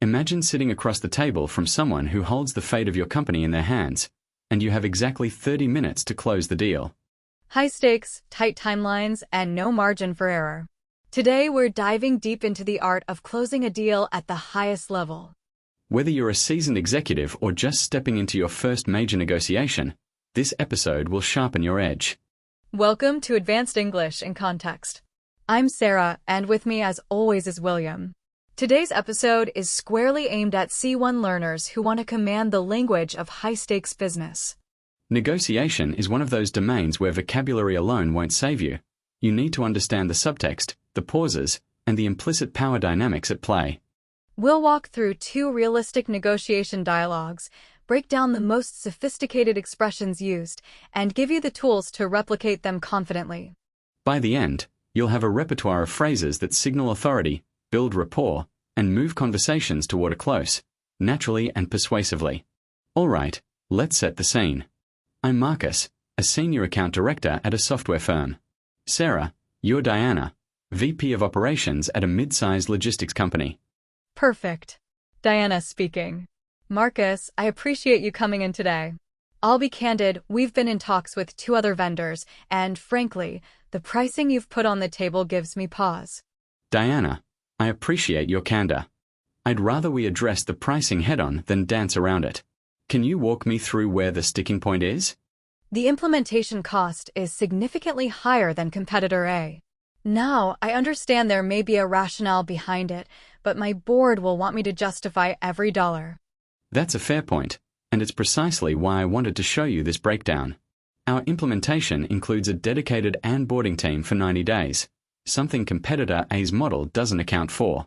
Imagine sitting across the table from someone who holds the fate of your company in their hands, and you have exactly 30 minutes to close the deal. High stakes, tight timelines, and no margin for error. Today we're diving deep into the art of closing a deal at the highest level. Whether you're a seasoned executive or just stepping into your first major negotiation, this episode will sharpen your edge. Welcome to Advanced English in Context. I'm Sarah, and with me as always is William. Today's episode is squarely aimed at C1 learners who want to command the language of high-stakes business. Negotiation is one of those domains where vocabulary alone won't save you. You need to understand the subtext, the pauses, and the implicit power dynamics at play. We'll walk through two realistic negotiation dialogues, break down the most sophisticated expressions used, and give you the tools to replicate them confidently. By the end, you'll have a repertoire of phrases that signal authority, build rapport, and move conversations toward a close, naturally and persuasively. All right, let's set the scene. I'm Marcus, a senior account director at a software firm. Sarah, you're Diana, VP of operations at a mid-sized logistics company. Perfect. Diana speaking. Marcus, I appreciate you coming in today. I'll be candid, we've been in talks with two other vendors, and frankly, the pricing you've put on the table gives me pause. Diana, I appreciate your candor. I'd rather we address the pricing head-on than dance around it. Can you walk me through where the sticking point is? The implementation cost is significantly higher than competitor A. Now, I understand there may be a rationale behind it, but my board will want me to justify every dollar. That's a fair point, and it's precisely why I wanted to show you this breakdown. Our implementation includes a dedicated onboarding team for 90 days, something competitor A's model doesn't account for.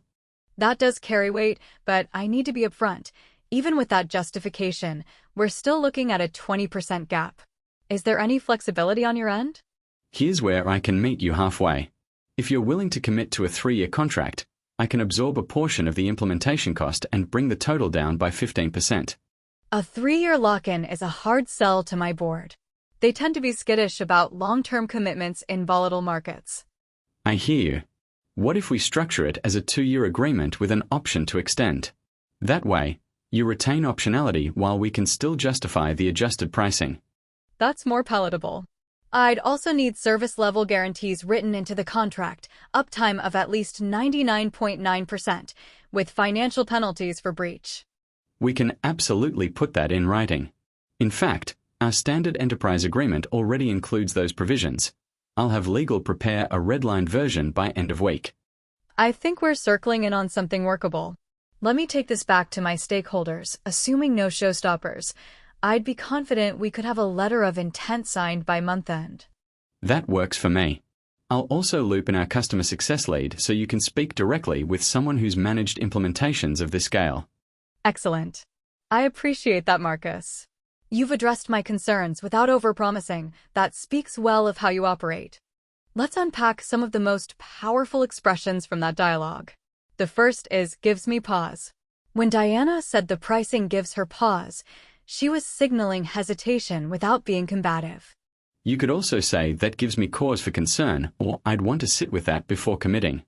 That does carry weight, but I need to be upfront. Even with that justification, we're still looking at a 20% gap. Is there any flexibility on your end? Here's where I can meet you halfway. If you're willing to commit to a 3-year contract, I can absorb a portion of the implementation cost and bring the total down by 15%. A 3-year lock-in is a hard sell to my board. They tend to be skittish about long-term commitments in volatile markets. I hear you. What if we structure it as a 2-year agreement with an option to extend? That way, you retain optionality while we can still justify the adjusted pricing. That's more palatable. I'd also need service-level guarantees written into the contract, uptime of at least 99.9%, with financial penalties for breach. We can absolutely put that in writing. In fact, our standard enterprise agreement already includes those provisions. I'll have legal prepare a redlined version by end of week. I think we're circling in on something workable. Let me take this back to my stakeholders, assuming no showstoppers. I'd be confident we could have a letter of intent signed by month end. That works for me. I'll also loop in our customer success lead so you can speak directly with someone who's managed implementations of this scale. Excellent. I appreciate that, Marcus. You've addressed my concerns without overpromising. That speaks well of how you operate. Let's unpack some of the most powerful expressions from that dialogue. The first is gives me pause. When Diana said the pricing gives her pause, she was signaling hesitation without being combative. You could also say that gives me cause for concern, or I'd want to sit with that before committing.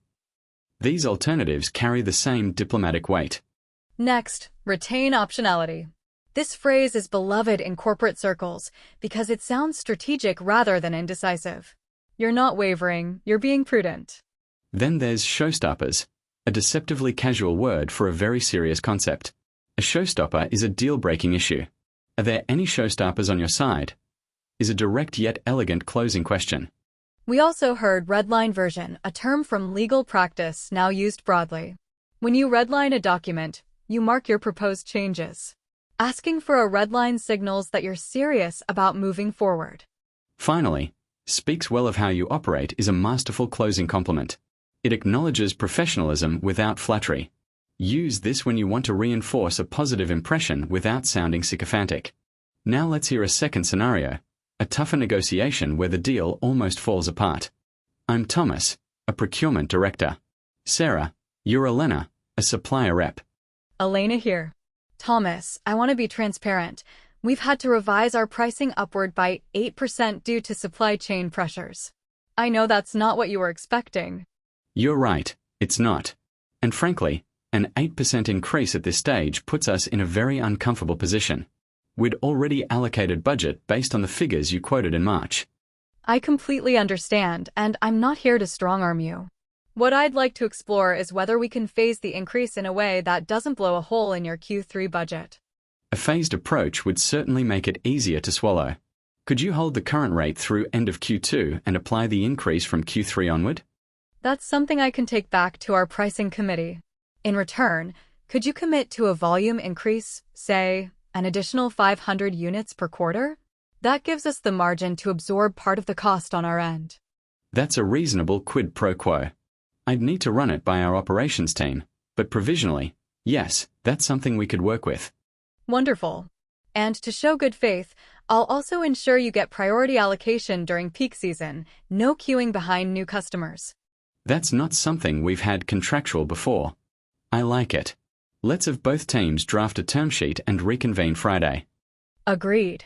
These alternatives carry the same diplomatic weight. Next, retain optionality. This phrase is beloved in corporate circles because it sounds strategic rather than indecisive. You're not wavering, you're being prudent. Then there's showstoppers, a deceptively casual word for a very serious concept. A showstopper is a deal-breaking issue. Are there any showstoppers on your side? Is a direct yet elegant closing question. We also heard redline version, a term from legal practice now used broadly. When you redline a document, you mark your proposed changes. Asking for a redline signals that you're serious about moving forward. Finally, speaks well of how you operate is a masterful closing compliment. It acknowledges professionalism without flattery. Use this when you want to reinforce a positive impression without sounding sycophantic. Now let's hear a second scenario, a tougher negotiation where the deal almost falls apart. I'm Thomas, a procurement director. Sarah, you're Elena, a supplier rep. Elena here. Thomas, I want to be transparent. We've had to revise our pricing upward by 8% due to supply chain pressures. I know that's not what you were expecting. You're right, it's not. And frankly, An 8% increase at this stage puts us in a very uncomfortable position. We'd already allocated budget based on the figures you quoted in March. I completely understand, and I'm not here to strong-arm you. What I'd like to explore is whether we can phase the increase in a way that doesn't blow a hole in your Q3 budget. A phased approach would certainly make it easier to swallow. Could you hold the current rate through end of Q2 and apply the increase from Q3 onward? That's something I can take back to our pricing committee. In return, could you commit to a volume increase, say, an additional 500 units per quarter? That gives us the margin to absorb part of the cost on our end. That's a reasonable quid pro quo. I'd need to run it by our operations team, but provisionally, yes, that's something we could work with. Wonderful. And to show good faith, I'll also ensure you get priority allocation during peak season, no queuing behind new customers. That's not something we've had contractual before. I like it. Let's have both teams draft a term sheet and reconvene Friday. Agreed.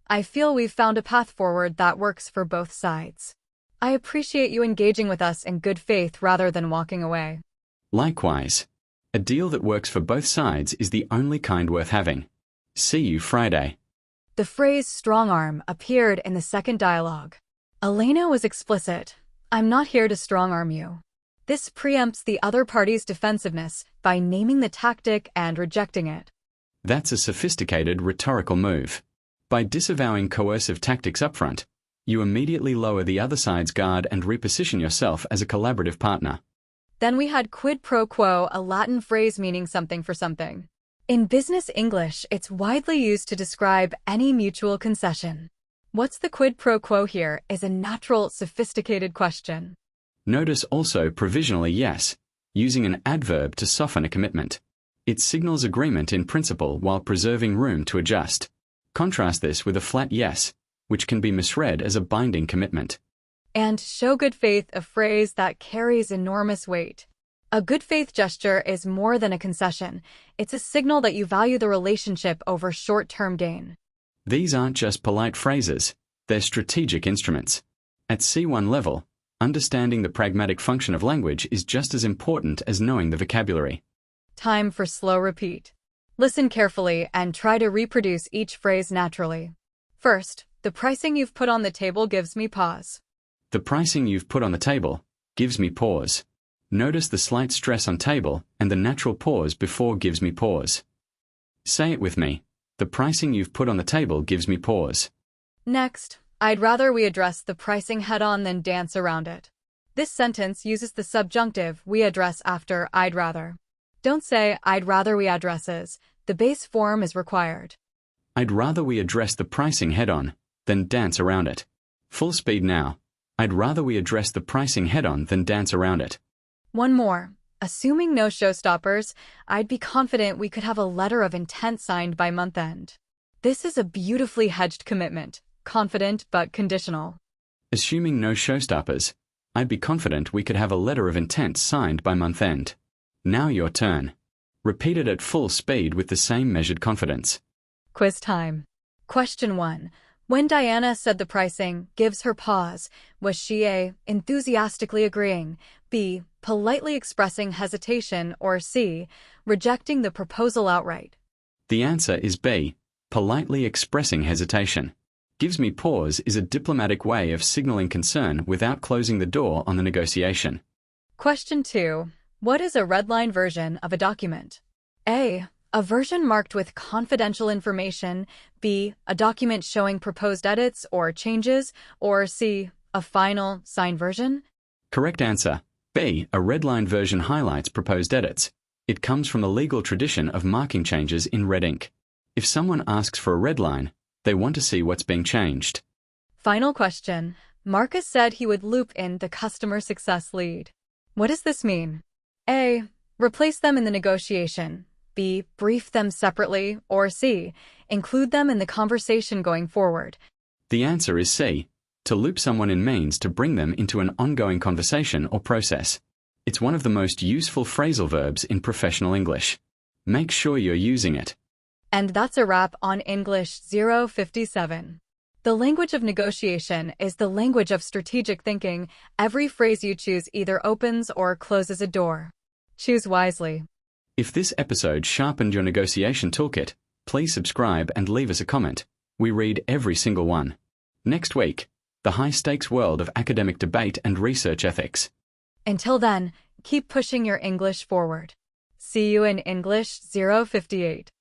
I feel we've found a path forward that works for both sides. I appreciate you engaging with us in good faith rather than walking away. Likewise. A deal that works for both sides is the only kind worth having. See you Friday. The phrase strong arm appeared in the second dialogue. Elena was explicit. I'm not here to strong arm you. This preempts the other party's defensiveness by naming the tactic and rejecting it. That's a sophisticated rhetorical move. By disavowing coercive tactics upfront, you immediately lower the other side's guard and reposition yourself as a collaborative partner. Then we had quid pro quo, a Latin phrase meaning something for something. In business English, it's widely used to describe any mutual concession. What's the quid pro quo here is a natural, sophisticated question. Notice also provisionally yes, using an adverb to soften a commitment. It signals agreement in principle while preserving room to adjust. Contrast this with a flat yes, which can be misread as a binding commitment. And show good faith, a phrase that carries enormous weight. A good faith gesture is more than a concession. It's a signal that you value the relationship over short-term gain. These aren't just polite phrases, they're strategic instruments. At C1 level, understanding the pragmatic function of language is just as important as knowing the vocabulary. Time for slow repeat. Listen carefully and try to reproduce each phrase naturally. First, the pricing you've put on the table gives me pause. The pricing you've put on the table gives me pause. Notice the slight stress on table and the natural pause before gives me pause. Say it with me. The pricing you've put on the table gives me pause. Next, I'd rather we address the pricing head-on than dance around it. This sentence uses the subjunctive we address after I'd rather. Don't say I'd rather we addresses. The base form is required. I'd rather we address the pricing head-on than dance around it. Full speed now. I'd rather we address the pricing head-on than dance around it. One more. Assuming no showstoppers, I'd be confident we could have a letter of intent signed by month end. This is a beautifully hedged commitment, confident but conditional. Assuming no showstoppers, I'd be confident we could have a letter of intent signed by month end. Now your turn. Repeat it at full speed with the same measured confidence. Quiz time. Question 1. When Diana said the pricing gives her pause, was she A, enthusiastically agreeing, B, politely expressing hesitation, or C, rejecting the proposal outright? The answer is B, politely expressing hesitation. Gives me pause is a diplomatic way of signaling concern without closing the door on the negotiation. Question 2. What is a redline version of a document? A, a version marked with confidential information, B, a document showing proposed edits or changes, or C, a final, signed version? Correct answer. B, a redline version highlights proposed edits. It comes from the legal tradition of marking changes in red ink. If someone asks for a red line, they want to see what's being changed. Final question. Marcus said he would loop in the customer success lead. What does this mean? A, replace them in the negotiation. B, brief them separately, or C, include them in the conversation going forward. The answer is C. To loop someone in means to bring them into an ongoing conversation or process. It's one of the most useful phrasal verbs in professional English. Make sure you're using it. And that's a wrap on English 057. The language of negotiation is the language of strategic thinking. Every phrase you choose either opens or closes a door. Choose wisely. If this episode sharpened your negotiation toolkit, please subscribe and leave us a comment. We read every single one. Next week, the high-stakes world of academic debate and research ethics. Until then, keep pushing your English forward. See you in English 058.